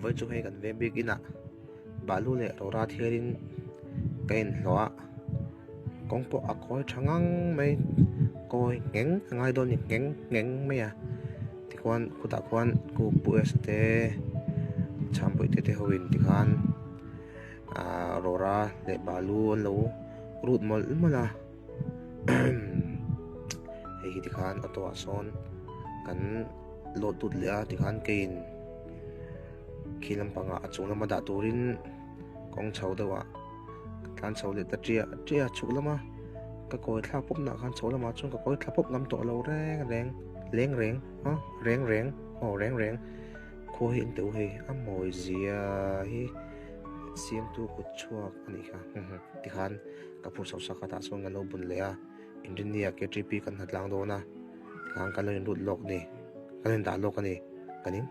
với chú hay gần về big ina balu le rora thirin kain loa kong po akoi thangang mai koi ngeng ngai don ngeng ngeng mai à thì quan ku ta quan ku pu este cham pu te hoin ti khan rora le balu lo rut mol mala hei ti khan auto ason kan lot tut le a ti khan kein khilam panga achung lama da turin kong chho dewa kan chho le ta tria chuk lama ka koi thla pop na khan chho lama chung ka koi thla pop ngam to lo reng reng ha reng reng kho hin tu he amoi zia hi siam tu ku chuak ani kha ti khan ka phur so sa ka ta so ngalo bun le a India ke tripi kan hatlang do na khan kan lo rut lok ni kan da lok ani kanin